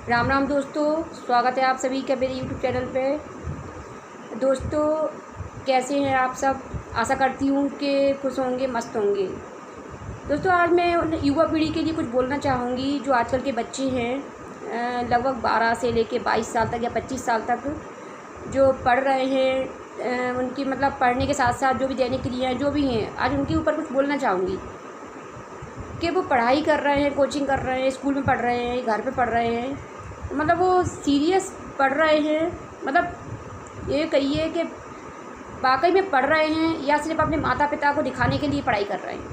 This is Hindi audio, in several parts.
राम राम दोस्तों, स्वागत है आप सभी का मेरे यूट्यूब चैनल पे। दोस्तों, कैसे हैं आप सब? आशा करती हूँ कि खुश होंगे, मस्त होंगे। दोस्तों, आज मैं उन युवा पीढ़ी के लिए कुछ बोलना चाहूँगी जो आजकल के बच्चे हैं, लगभग 12 से लेके 22 साल तक या 25 साल तक जो पढ़ रहे हैं। उनकी मतलब पढ़ने के साथ साथ जो भी दैनिक क्रियाएँ जो भी हैं, आज उनके ऊपर कुछ बोलना चाहूँगी कि वो पढ़ाई कर रहे हैं, कोचिंग कर रहे हैं, स्कूल में पढ़ रहे हैं, घर पे पढ़ रहे हैं, मतलब वो सीरियस पढ़ रहे हैं। मतलब ये कहिए कि वाकई में पढ़ रहे हैं या सिर्फ अपने माता पिता को दिखाने के लिए पढ़ाई कर रहे हैं।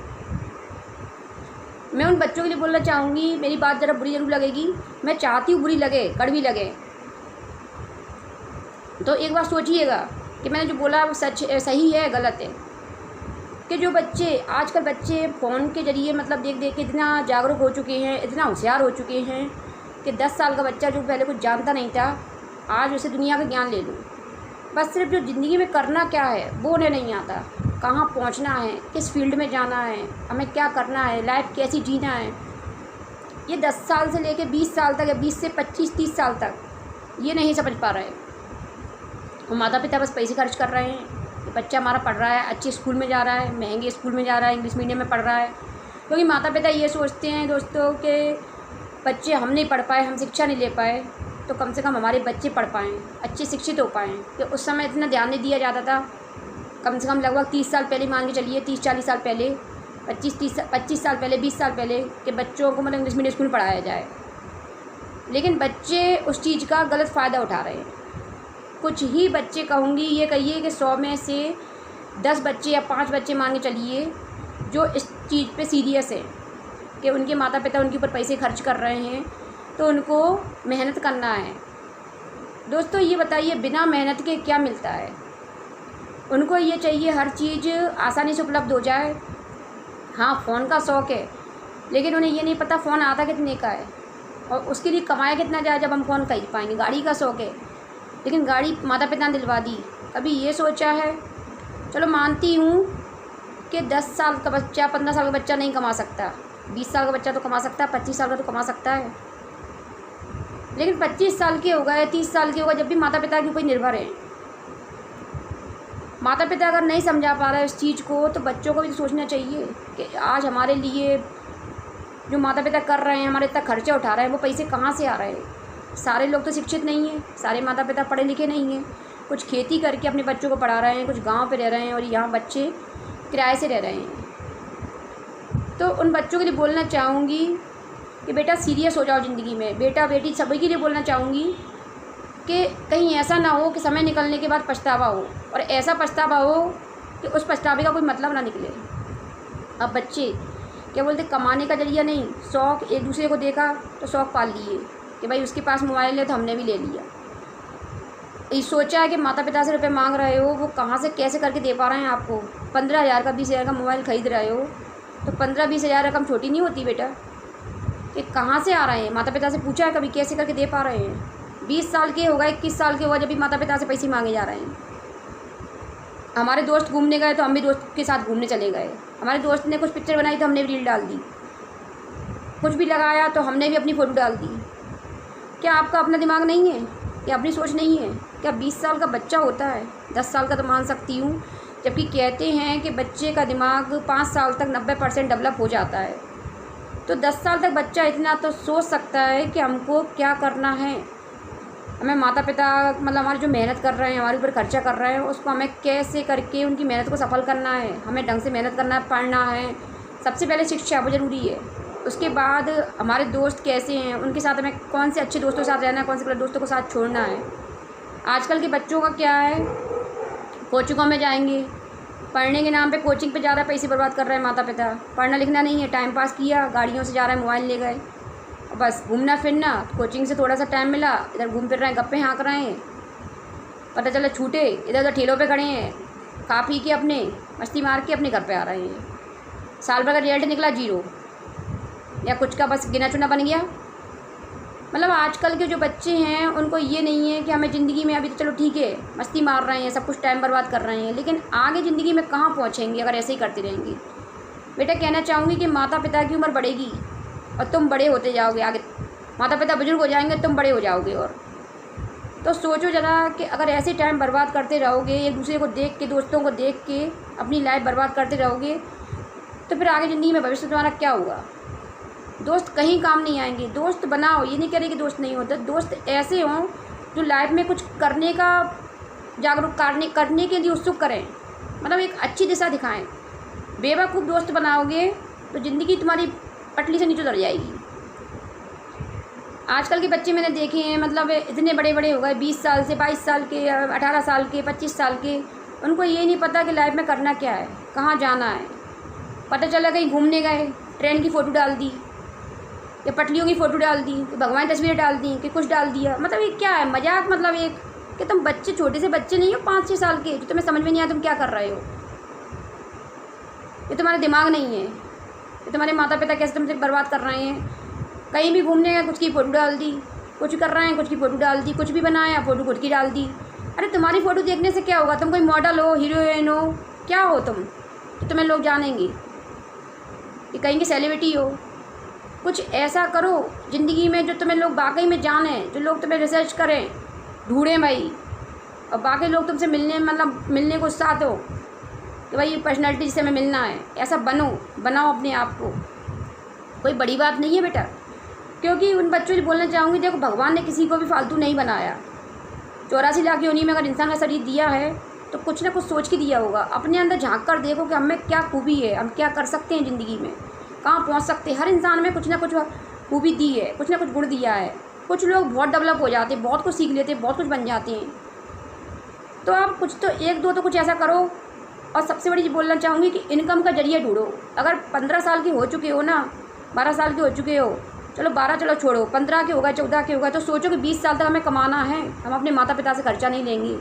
मैं उन बच्चों के लिए बोलना चाहूँगी, मेरी बात ज़रा बुरी ज़रूर लगेगी, मैं चाहती हूँ बुरी लगे, कड़वी लगे, तो एक बार सोचिएगा कि मैंने जो बोला वो सही है गलत है। कि जो बच्चे आजकल बच्चे फ़ोन के ज़रिए मतलब देख देख के इतना जागरूक हो चुके हैं, इतना होशियार हो चुके हैं कि 10 साल का बच्चा जो पहले कुछ जानता नहीं था, आज उसे दुनिया का ज्ञान ले लूँ। बस सिर्फ जो ज़िंदगी में करना क्या है वो उन्हें नहीं आता, कहाँ पहुँचना है, किस फील्ड में जाना है, हमें क्या करना है, लाइफ कैसी जीना है, ये 10 साल से लेकर 20 साल तक या 20 से 25-30 साल तक ये नहीं समझ पा रहे। और माता पिता बस पैसे खर्च कर रहे हैं कि बच्चा हमारा पढ़ रहा है, अच्छे स्कूल में जा रहा है, महंगे स्कूल में जा रहा है, इंग्लिश मीडियम में पढ़ रहा है। क्योंकि माता पिता ये सोचते हैं दोस्तों कि बच्चे हम नहीं पढ़ पाए, हम शिक्षा नहीं ले पाए, तो कम से कम हमारे बच्चे पढ़ पाएँ, अच्छे शिक्षित हो पाएँ। कि उस समय इतना ध्यान नहीं दिया जाता था। कम से कम लगभग 30 साल पहले मान के चलिए, 30-40 साल पहले, 25 साल पहले, 20 साल पहले कि बच्चों को मतलब इंग्लिश मीडियम स्कूल में पढ़ाया जाए। लेकिन बच्चे उस चीज़ का गलत फ़ायदा उठा रहे हैं। कुछ ही बच्चे, कहूँगी ये कहिए कि 100 में से 10 बच्चे या 5 बच्चे मान के चलिए जो इस चीज़ पे सीरियस है कि उनके माता पिता उनके ऊपर पैसे खर्च कर रहे हैं, तो उनको मेहनत करना है। दोस्तों, ये बताइए बिना मेहनत के क्या मिलता है? उनको ये चाहिए हर चीज़ आसानी से उपलब्ध हो जाए। हाँ, फ़ोन का शौक़ है, लेकिन उन्हें ये नहीं पता फ़ोन आता कितने का है और उसके लिए कमाया कितना जाए जब हम फ़ोन खरीद पाएंगे। गाड़ी का शौक़ है, लेकिन गाड़ी माता पिता ने दिलवा दी, कभी ये सोचा है? चलो मानती हूँ कि 10 साल का बच्चा, 15 साल का बच्चा नहीं कमा सकता, 20 साल का बच्चा तो कमा सकता है, 25 साल का तो कमा सकता है, लेकिन 25 साल के हो गए, 30 साल के हो गए, जब भी माता पिता के ऊपर निर्भर है। माता पिता अगर नहीं समझा पा रहा है इस चीज़ को, तो बच्चों को भी तो सोचना चाहिए कि आज हमारे लिए जो माता पिता कर रहे हैं, हमारे इतना खर्चा उठा रहे हैं, वो पैसे कहाँ से आ रहे हैं? सारे लोग तो शिक्षित नहीं हैं, सारे माता पिता पढ़े लिखे नहीं हैं। कुछ खेती करके अपने बच्चों को पढ़ा रहे हैं, कुछ गाँव पे रह रहे हैं और यहाँ बच्चे किराए से रह रहे हैं। तो उन बच्चों के लिए बोलना चाहूँगी कि बेटा सीरियस हो जाओ ज़िंदगी में। बेटा बेटी सभी के लिए बोलना चाहूँगी कि कहीं ऐसा ना हो कि समय निकलने के बाद पछतावा हो, और ऐसा पछतावा हो कि उस पछतावे का कोई मतलब ना निकले। अब बच्चे क्या बोलते, कमाने का जरिया नहीं, शौक़, एक दूसरे को देखा तो शौक़ पाल लिए कि भाई उसके पास मोबाइल है तो हमने भी ले लिया। ये सोचा है कि माता पिता से रुपए मांग रहे हो, वो कहाँ से कैसे करके दे पा रहे हैं आपको। 15,000 का 20,000 का मोबाइल ख़रीद रहे हो, तो 15-20 हज़ार रकम छोटी नहीं होती बेटा। कि कहाँ से आ रहे हैं? माता पिता से पूछा है कभी कैसे करके दे पा रहे हैं? 20 साल के हो गए, 21 साल के हो गए, जब भी माता पिता से पैसे मांगे जा रहे हैं। हमारे दोस्त घूमने गए तो हम भी दोस्त के साथ घूमने चले गए। हमारे दोस्त ने कुछ पिक्चर बनाई तो हमने भी रील डाल दी। कुछ भी लगाया तो हमने भी अपनी फ़ोटो डाल दी। क्या आपका अपना दिमाग नहीं है? क्या अपनी सोच नहीं है? क्या 20 साल का बच्चा होता है? 10 साल का तो मान सकती हूँ, जबकि कहते हैं कि बच्चे का दिमाग 5 साल तक 90% डेवलप हो जाता है। तो 10 साल तक बच्चा इतना तो सोच सकता है कि हमको क्या करना है, हमें माता पिता मतलब हमारी जो मेहनत कर रहे हैं, हमारे ऊपर खर्चा कर रहे हैं, उसको हमें कैसे करके उनकी मेहनत को सफल करना है। हमें ढंग से मेहनत करना है, पढ़ना है। सबसे पहले शिक्षा वो ज़रूरी है। उसके बाद हमारे दोस्त कैसे हैं, उनके साथ हमें कौन से अच्छे दोस्तों के साथ रहना है, कौन से गलत दोस्तों को साथ छोड़ना है। आजकल के बच्चों का क्या है, कोचिंगों में जाएंगे, पढ़ने के नाम पे कोचिंग पे ज़्यादा पैसे बर्बाद कर रहे हैं माता पिता। पढ़ना लिखना नहीं है, टाइम पास किया, गाड़ियों से जा रहे हैं, मोबाइल ले गए, बस घूमना फिरना। कोचिंग से थोड़ा सा टाइम मिला, इधर घूम फिर रहे हैं, गप्पे हाँक रहे हैं, पता चला छूटे, इधर उधर ठेलों पे खड़े हैं, खा पी के अपने मस्ती मार के अपने घर पे आ रहे हैं। साल भर का रिजल्ट निकला 0, या कुछ का बस गिना चुना बन गया। मतलब आजकल के जो बच्चे हैं उनको ये नहीं है कि हमें ज़िंदगी में, अभी तो चलो ठीक है मस्ती मार रहे हैं, सब कुछ टाइम बर्बाद कर रहे हैं, लेकिन आगे ज़िंदगी में कहाँ पहुँचेंगे अगर ऐसे ही करते रहेंगे। बेटा कहना चाहूँगी कि माता पिता की उम्र बढ़ेगी और तुम बड़े होते जाओगे आगे, माता पिता बुजुर्ग हो जाएंगे, तुम बड़े हो जाओगे। और तो सोचो ज़रा कि अगर ऐसे टाइम बर्बाद करते रहोगे, एक दूसरे को देख के, दोस्तों को देख के अपनी लाइफ बर्बाद करते रहोगे, तो फिर आगे ज़िंदगी में भविष्य तुम्हारा क्या होगा। दोस्त कहीं काम नहीं आएंगे। दोस्त बनाओ, ये नहीं कह रही कि दोस्त नहीं होते। दोस्त ऐसे हों जो लाइफ में कुछ करने का जागरूक करने के लिए उत्सुक करें, मतलब एक अच्छी दिशा दिखाएं। बेवकूफ़ दोस्त बनाओगे तो ज़िंदगी तुम्हारी पटली से नीचे उतर जाएगी। आजकल के बच्चे मैंने देखे हैं, मतलब इतने बड़े बड़े हो गए, 20 साल से 22 साल के, 18 साल के, 25 साल के, उनको ये नहीं पता कि लाइफ में करना क्या है, कहाँ जाना है। पता चला कहीं घूमने गए, ट्रेन की फ़ोटो डाल दी, या पटलियों की फ़ोटो डाल दी, भगवान की तस्वीरें डाल दी, कि कुछ डाल दिया। मतलब ये क्या है, मजाक। मतलब एक कि तुम बच्चे, छोटे से बच्चे नहीं हो 5-6 साल के, जो तुम्हें समझ में नहीं आया तुम क्या कर रहे हो। ये तुम्हारा दिमाग नहीं है। ये तुम्हारे माता पिता कैसे तुमसे बर्बाद कर रहे हैं। कहीं भी घूमने गए, कुछ की फ़ोटो डाल दी, कुछ कर रहे हैं, कुछ की फ़ोटो डाल दी, कुछ भी बनाया, फ़ोटो खुद की डाल दी। अरे तुम्हारी फ़ोटो देखने से क्या होगा। तुम कोई मॉडल हो, हीरोइन हो, क्या हो तुम, तो तुम्हें लोग जानेंगे कि कहेंगे सेलिब्रिटी हो। कुछ ऐसा करो ज़िंदगी में जो तुम्हें लोग वाकई में जानें, जो लोग तुम्हें रिसर्च करें, ढूंढें भाई, और बाकी लोग तुमसे मिलने, मतलब मिलने को साथ हो कि भाई ये पर्सनैलिटी जिससे हमें मिलना है। ऐसा बनाओ अपने आप को। कोई बड़ी बात नहीं है बेटा। क्योंकि उन बच्चों से बोलना चाहूँगी, देखो भगवान ने किसी को भी फालतू नहीं बनाया। 84 लाख योनि में अगर इंसान का शरीर दिया है तो कुछ ना कुछ सोच के दिया होगा। अपने अंदर झांक कर देखो कि हमें क्या खूबी है, हम क्या कर सकते हैं ज़िंदगी में, कहाँ पहुँच सकते हैं। हर इंसान में कुछ ना कुछ खूबी दी है, कुछ ना कुछ गुण दिया है। कुछ लोग बहुत डेवलप हो जाते हैं, बहुत कुछ सीख लेते हैं, बहुत कुछ बन जाते हैं। तो आप कुछ तो 1-2 तो कुछ ऐसा करो। और सबसे बड़ी चीज़ बोलना चाहूँगी कि इनकम का जरिया ढूंढो। अगर 15 साल के हो चुके हो ना, 12 साल के हो चुके हो, चलो 12 चलो छोड़ो, 15 के होगा, 14 के होगा, तो सोचो कि 20 साल तक हमें कमाना है। हम अपने माता पिता से खर्चा नहीं लेंगे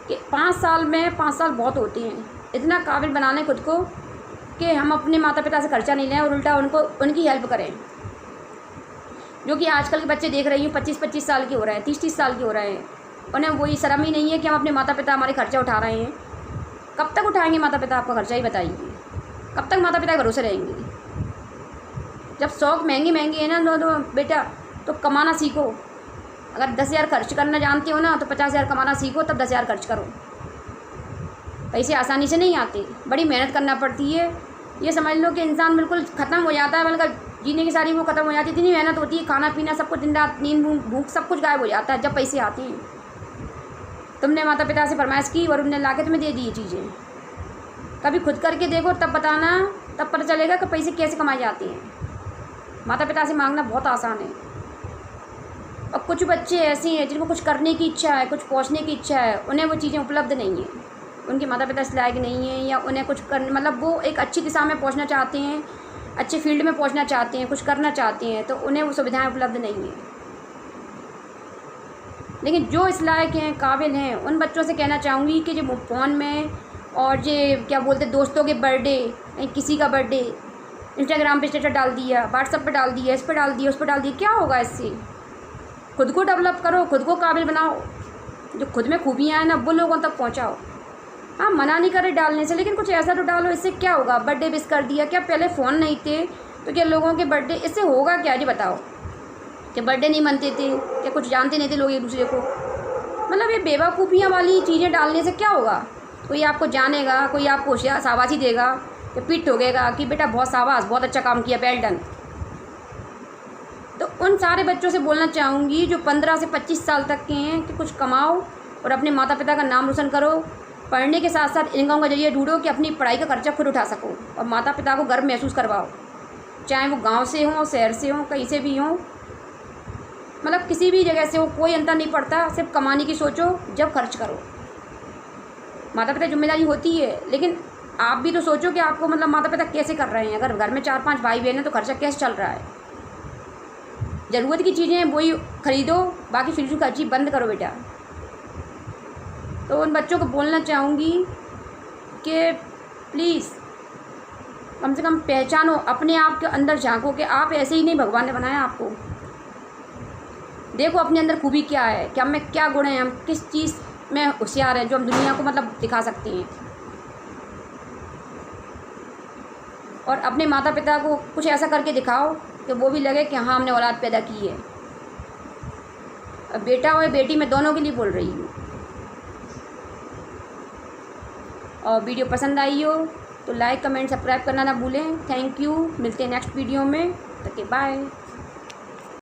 कि 5 साल में 5 साल बहुत होते हैं। इतना काबिल बना लें खुद को कि हम अपने माता पिता से खर्चा नहीं लें और उल्टा उनकी हेल्प करें। जो कि आजकल के बच्चे देख रही हूँ 25-25 साल के हो रहे हैं, 30-30 साल के हो रहे हैं। उन्हें वही शर्म ही नहीं है कि हम अपने माता पिता हमारे खर्चा उठा रहे हैं। कब तक उठाएंगे माता पिता आपका खर्चा, ही बताइए। कब तक माता पिता के भरोसे रहेंगे। जब शौक़ महंगे हैं ना तो बेटा तो कमाना सीखो। अगर 10,000 खर्च करना जानते हो ना तो 50,000 कमाना सीखो, तब 10,000 खर्च करो। पैसे आसानी से नहीं आते, बड़ी मेहनत करना पड़ती है। ये समझ लो कि इंसान बिल्कुल ख़त्म हो जाता है, मतलब जीने की सारी वो ख़त्म हो जाती है। इतनी मेहनत होती है, खाना पीना सब कुछ, दिन रात, नींद भूख सब कुछ गायब हो जाता है जब पैसे आते हैं। तुमने माता पिता से फरमाइश की और उन्होंने ला के तुम्हें दे दी ये चीज़ें। कभी खुद करके देखो, तब बताना, तब पता चलेगा कि पैसे कैसे कमाए जाते हैं। माता पिता से मांगना बहुत आसान है। और कुछ बच्चे ऐसे हैं जिनको कुछ करने की इच्छा है, कुछ पहुंचने की इच्छा है, उन्हें वो चीज़ें उपलब्ध नहीं हैं। उनके माता पिता इस लायक नहीं हैं, या उन्हें कुछ कर, मतलब वो एक अच्छी दिशा में पहुंचना चाहते हैं, अच्छे फील्ड में पहुंचना चाहते हैं, कुछ करना चाहते हैं, तो उन्हें वो सुविधाएं उपलब्ध नहीं हैं। लेकिन जो इस लायक हैं, काबिल हैं, उन बच्चों से कहना चाहूँगी कि जो फ़ोन में और ये क्या बोलते दोस्तों के बर्थडे, किसी का बर्थडे इंस्टाग्राम पे स्टेटस डाल दिया, व्हाट्सएप पे डाल दिया, इस पर डाल दिया, उस पर डाल दिया, क्या होगा इससे। खुद को डेवलप करो, खुद को काबिल बनाओ। जो खुद में खूबियाँ हैं ना वो लोगों तक पहुँचाओ। हाँ, मना नहीं कर रहे डालने से, लेकिन कुछ ऐसा तो डालो। इससे क्या होगा। बर्थडे विश कर दिया, क्या पहले फ़ोन नहीं थे तो क्या लोगों के बर्थडे, इससे होगा क्या जी बताओ। कि बर्थडे नहीं मनते थे, क्या कुछ जानते नहीं थे लोग एक दूसरे को। मतलब ये बेवकूफ़ियाँ वाली चीज़ें डालने से क्या होगा। कोई आपको जानेगा, कोई आपको शाबाशी देगा, कि पीठ ठोकेगा कि बेटा बहुत शाबाश, बहुत अच्छा काम किया, वेल डन। तो उन सारे बच्चों से बोलना चाहूँगी जो 15 से 25 साल तक के हैं कि कुछ कमाओ और अपने माता पिता का नाम रोशन करो। पढ़ने के साथ साथ इनकम का जरिए ढूंढो कि अपनी पढ़ाई का खर्चा खुद उठा सको और माता पिता को गर्व महसूस करवाओ। चाहे वो गांव से हों, शहर से हों, कहीं से भी हों, मतलब किसी भी जगह से हो, कोई अंतर नहीं पड़ता। सिर्फ कमाने की सोचो, जब खर्च करो। माता पिता जिम्मेदारी होती है, लेकिन आप भी तो सोचो कि आपको मतलब माता पिता कैसे कर रहे हैं। अगर घर में 4-5 भाई बहन हैं तो खर्चा कैसे चल रहा है। ज़रूरत की चीज़ें वही खरीदो, बाकी फिजूल खर्ची बंद करो बेटा। तो उन बच्चों को बोलना चाहूँगी कि प्लीज़ कम से कम पहचानो, अपने आप के अंदर झांको कि आप ऐसे ही नहीं, भगवान ने बनाया आपको। देखो अपने अंदर खूबी क्या है, कि हम में क्या गुण हैं, हम किस चीज़ में होशियार हैं, जो हम दुनिया को मतलब दिखा सकते हैं। और अपने माता पिता को कुछ ऐसा करके दिखाओ कि वो भी लगे कि हाँ हमने औलाद पैदा की है। अब बेटा और बेटी मैं दोनों के लिए बोल रही हूँ। और वीडियो पसंद आई हो तो लाइक कमेंट सब्सक्राइब करना ना भूलें। Thank you. मिलते हैं नेक्स्ट वीडियो में। तक के बाय।